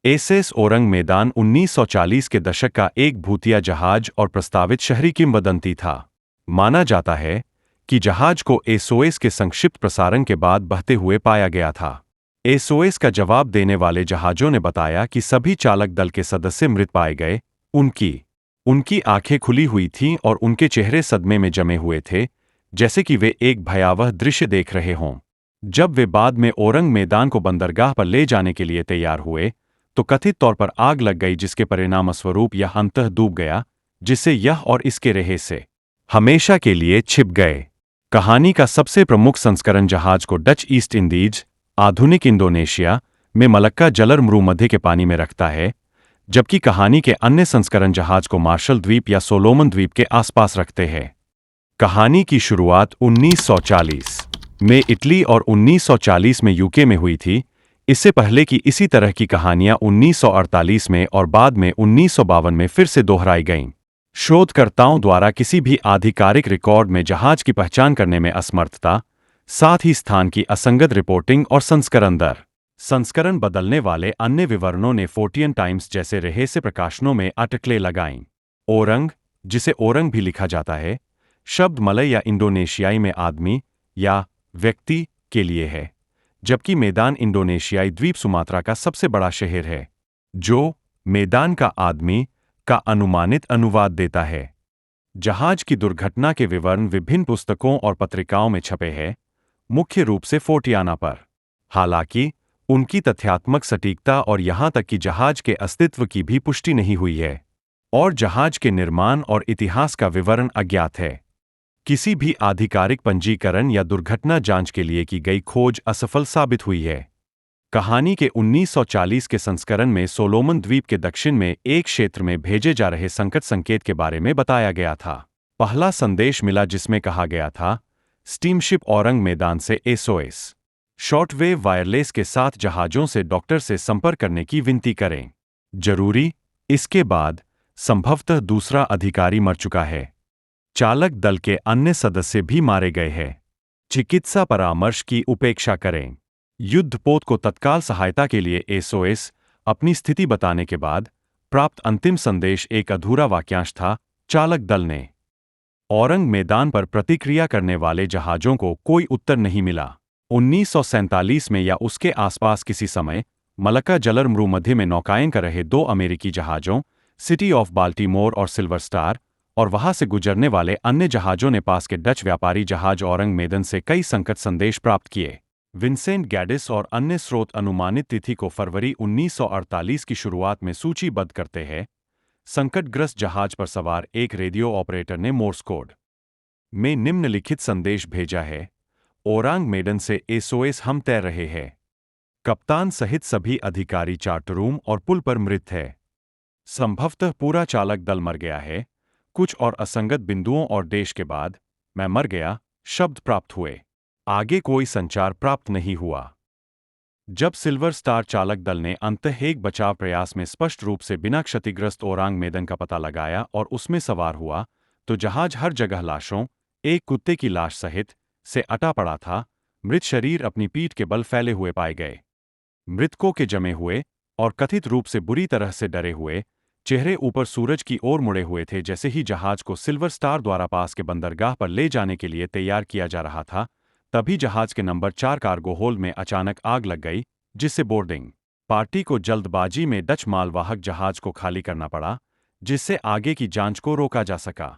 SS orang मैदान 1940 के दशक का एक भूतिया जहाज और प्रस्तावित शहरी किंवदंती था। माना जाता है कि जहाज को एसओएस के संक्षिप्त प्रसारण के बाद बहते हुए पाया गया था। एसओएस का जवाब देने वाले जहाजों ने बताया कि सभी चालक दल के सदस्य मृत पाए गए। उनकी उनकी आंखें खुली हुई थीं और उनके चेहरे सदमे में जमे हुए थे, जैसे कि वे एक भयावह दृश्य देख रहे हों। जब वे बाद में ओरंग मैदान को बंदरगाह पर ले जाने के लिए तैयार हुए, तो कथित तौर पर आग लग गई, जिसके परिणामस्वरूप यह अंततः डूब गया, जिससे यह और इसके रहस्य हमेशा के लिए छिप गए। कहानी का सबसे प्रमुख संस्करण जहाज को डच ईस्ट इंडीज, आधुनिक इंडोनेशिया में मलक्का जलर मरुमध्य के पानी में रखता है, जबकि कहानी के अन्य संस्करण जहाज को मार्शल द्वीप या सोलोमन द्वीप के आसपास रखते हैं। कहानी की शुरुआत 1940 में इटली और 1940 में यूके में हुई थी। इससे पहले कि इसी तरह की कहानियां 1948 में और बाद में 1952 में फिर से दोहराई गईं। शोधकर्ताओं द्वारा किसी भी आधिकारिक रिकॉर्ड में जहाज की पहचान करने में असमर्थता, साथ ही स्थान की असंगत रिपोर्टिंग और संस्करण बदलने वाले अन्य विवरणों ने फोर्टियन टाइम्स जैसे रहस्य प्रकाशनों में अटकलें लगाईं। ओरंग, जिसे ओरंग भी लिखा जाता है, शब्द मलय या इंडोनेशियाई में आदमी या व्यक्ति के लिए है, जबकि मैदान इंडोनेशियाई द्वीप सुमात्रा का सबसे बड़ा शहर है, जो मैदान का आदमी का अनुमानित अनुवाद देता है। जहाज की दुर्घटना के विवरण विभिन्न पुस्तकों और पत्रिकाओं में छपे हैं, मुख्य रूप से फोर्टियाना पर। हालांकि उनकी तथ्यात्मक सटीकता और यहां तक कि जहाज के अस्तित्व की भी पुष्टि नहीं हुई है, और जहाज के निर्माण और इतिहास का विवरण अज्ञात है। किसी भी आधिकारिक पंजीकरण या दुर्घटना जांच के लिए की गई खोज असफल साबित हुई है। कहानी के 1940 के संस्करण में सोलोमन द्वीप के दक्षिण में एक क्षेत्र में भेजे जा रहे संकट संकेत के बारे में बताया गया था। पहला संदेश मिला जिसमें कहा गया था, स्टीमशिप औरंग मैदान से एसओएस शॉर्टवेव वायरलेस के साथ जहाजों से डॉक्टर से संपर्क करने की विनती करें। जरूरी। इसके बाद संभवतः दूसरा अधिकारी मर चुका है। चालक दल के अन्य सदस्य भी मारे गए हैं। चिकित्सा परामर्श की उपेक्षा करें। युद्धपोत को तत्काल सहायता के लिए एसओएस अपनी स्थिति बताने के बाद प्राप्त अंतिम संदेश एक अधूरा वाक्यांश था, चालक दल ने। औरंग मैदान पर प्रतिक्रिया करने वाले जहाजों को कोई उत्तर नहीं मिला। 1947 में या उसके आसपास किसी समय मलक्का जलर मरुमध्य में नौकायन कर रहे दो अमेरिकी जहाजों, सिटी ऑफ बाल्टीमोर और सिल्वर स्टार, और वहां से गुजरने वाले अन्य जहाजों ने पास के डच व्यापारी जहाज औरंग मैदान से कई संकट संदेश प्राप्त किए। विंसेंट गैडिस और अन्य स्रोत अनुमानित तिथि को फरवरी 1948 की शुरुआत में सूचीबद्ध करते हैं। संकटग्रस्त जहाज पर सवार एक रेडियो ऑपरेटर ने मोर्स कोड में निम्नलिखित संदेश भेजा है, ओरांग मैदान से एसओएस हम तैर रहे हैं। कप्तान सहित सभी अधिकारी चार्टर रूम और पुल पर मृत है। संभवतः पूरा चालक दल मर गया है। कुछ और असंगत बिंदुओं और देश के बाद मैं मर गया शब्द प्राप्त हुए। आगे कोई संचार प्राप्त नहीं हुआ। जब सिल्वर स्टार चालक दल ने अंततः एक बचाव प्रयास में स्पष्ट रूप से बिना क्षतिग्रस्त ओरांग मैदान का पता लगाया और उसमें सवार हुआ, तो जहाज हर जगह लाशों, एक कुत्ते की लाश सहित, से अटा पड़ा था। मृत शरीर अपनी पीठ के बल फैले हुए पाए गए। मृतकों के जमे हुए और कथित रूप से बुरी तरह से डरे हुए चेहरे ऊपर सूरज की ओर मुड़े हुए थे। जैसे ही जहाज को सिल्वर स्टार द्वारा पास के बंदरगाह पर ले जाने के लिए तैयार किया जा रहा था, तभी जहाज के नंबर 4 कार्गो होल्ड में अचानक आग लग गई, जिससे बोर्डिंग पार्टी को जल्दबाजी में डच मालवाहक जहाज को खाली करना पड़ा, जिससे आगे की जांच को रोका जा सका।